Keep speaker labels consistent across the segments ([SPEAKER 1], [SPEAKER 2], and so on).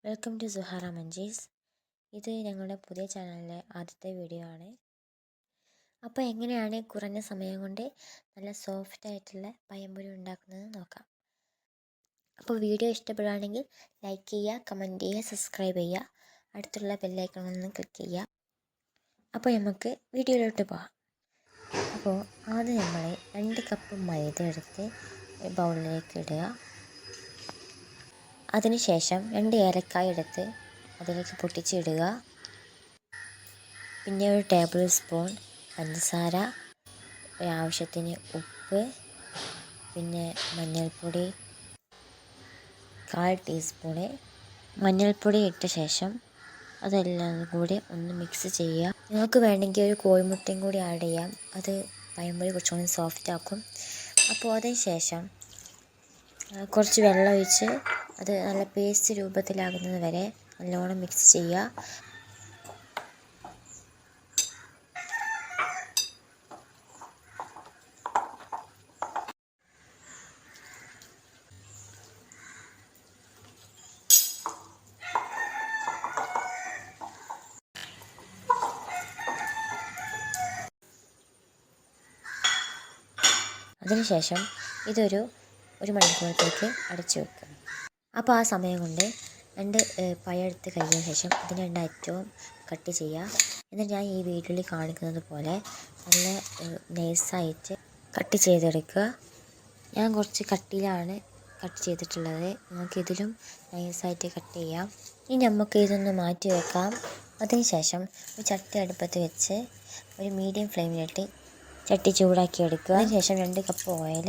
[SPEAKER 1] Welcome to Suhara Munchies. ഇത് ഞങ്ങളുടെ പുതിയ ചാനലിലെ ആദ്യത്തെ വീഡിയോ ആണ്. അപ്പോൾ എങ്ങനെയാണ് കുറഞ്ഞ സമയം കൊണ്ട് നല്ല സോഫ്റ്റ് ആയിട്ടുള്ള പഴംപൊരി ഉണ്ടാക്കുന്നത് നോക്കാം. അപ്പോൾ വീഡിയോ ഇഷ്ടപ്പെടുകയാണെങ്കിൽ ലൈക്ക് ചെയ്യുക, കമൻറ്റ് ചെയ്യുക, സബ്സ്ക്രൈബ് ചെയ്യുക, അടുത്തുള്ള ബെല്ലൈക്കണിൽ ക്ലിക്ക് ചെയ്യുക. അപ്പോൾ നമുക്ക് വീഡിയോയിലോട്ട് പോകാം. അപ്പോൾ ആദ്യം നമ്മൾ 2 കപ്പ് മൈദ എടുത്ത് ബൗളിലേക്ക് ഇടുക. അതിനുശേഷം 2 ഏലക്കായ എടുത്ത് അതിലേക്ക് പൊട്ടിച്ചിടുക. പിന്നെ ഒരു ടേബിൾ സ്പൂൺ പഞ്ചസാര, ആവശ്യത്തിന് ഉപ്പ്, പിന്നെ മഞ്ഞൾപ്പൊടി 1/4 ടീസ്പൂണ്. മഞ്ഞൾപ്പൊടി ഇട്ട ശേഷം അതെല്ലാം കൂടി ഒന്ന് മിക്സ് ചെയ്യുക. നിങ്ങൾക്ക് വേണമെങ്കിൽ ഒരു കോഴിമുട്ടയും കൂടി ആഡ് ചെയ്യാം. അത് പഴംപൊരി കുറച്ചുകൂടി സോഫ്റ്റ് ആക്കും. അപ്പോൾ അതിന് ശേഷം കുറച്ച് വെള്ളം ഒഴിച്ച് അത് നല്ല പേസ്റ്റ് രൂപത്തിലാകുന്നത് വരെ നല്ലോണം മിക്സ് ചെയ്യുക. അതിനുശേഷം ഇതൊരു 1 മണിക്കൂറത്തേക്ക് അടച്ചു വെക്കുക. അപ്പോൾ ആ സമയം കൊണ്ട് 2 പഴം എടുത്ത് കഴിഞ്ഞ ശേഷം ഇതിന് 2 അറ്റവും കട്ട് ചെയ്യുക. എന്നിട്ട് ഞാൻ ഈ വീഡിയോയിൽ കാണിക്കുന്നത് പോലെ നല്ല നൈസായിട്ട് കട്ട് ചെയ്തെടുക്കുക. ഞാൻ കുറച്ച് കട്ടിയിലാണ് കട്ട് ചെയ്തിട്ടുള്ളത്. നമുക്കിതിലും നൈസായിട്ട് കട്ട് ചെയ്യാം. ഇനി നമുക്ക് ഇതൊന്ന് മാറ്റി വെക്കാം. അതിനുശേഷം ഒരു ചട്ടി അടുപ്പത്ത് വെച്ച് ഒരു മീഡിയം ഫ്ലെയിമിലിട്ട് ചട്ടി ചൂടാക്കി എടുക്കുക. അതിനുശേഷം 2 കപ്പ് ഓയിൽ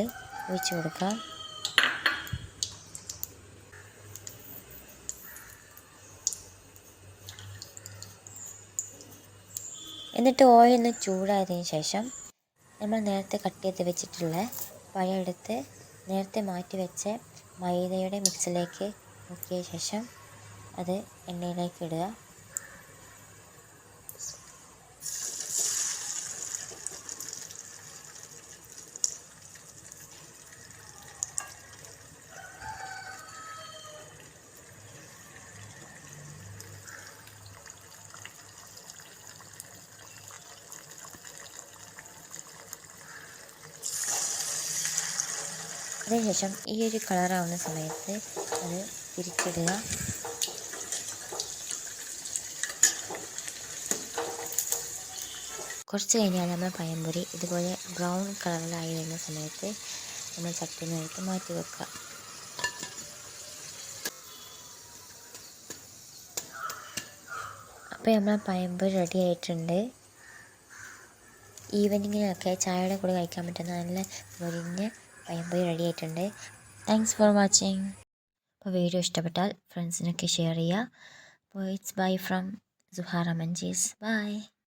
[SPEAKER 1] ഒഴിച്ച് കൊടുക്കാം. എന്നിട്ട് ഓയിൽ ഒന്ന് ചൂടായതിനു ശേഷം നമ്മൾ നേരത്തെ കട്ട് ചെയ്ത് വെച്ചിട്ടുള്ള പഴം എടുത്ത് നേരത്തെ മാറ്റി വെച്ച മൈദയുടെ മിക്സിലേക്ക് മുക്കിയ ശേഷം അത് എണ്ണയിലേക്ക് ഇടുക. അതിനുശേഷം ഈ ഒരു കളറാവുന്ന സമയത്ത് അത് തിരിച്ചിടുക. കുറച്ച് കഴിഞ്ഞാൽ നമ്മൾ പഴംപൊരി ഇതുപോലെ ബ്രൗൺ കളറിലായി വരുന്ന സമയത്ത് നമ്മൾ ചട്ടിയിൽ നിന്ന് എടുത്ത് മാറ്റി വെക്കുക. അപ്പോൾ നമ്മൾ പഴംപൊരി റെഡി ആയിട്ടുണ്ട്. ഈവനിങ്ങിനൊക്കെ ചായയുടെ കൂടെ കഴിക്കാൻ പറ്റുന്ന നല്ല മൊരിഞ്ഞ പഴംപൊരി റെഡി ആയിട്ടുണ്ട്. Thanks for watching. അപ്പോൾ വീഡിയോ ഇഷ്ടപ്പെട്ടാൽ ഫ്രണ്ട്സിനൊക്കെ ഷെയർ ചെയ്യുക. അപ്പോൾ it's bye from Suhara munchies. By.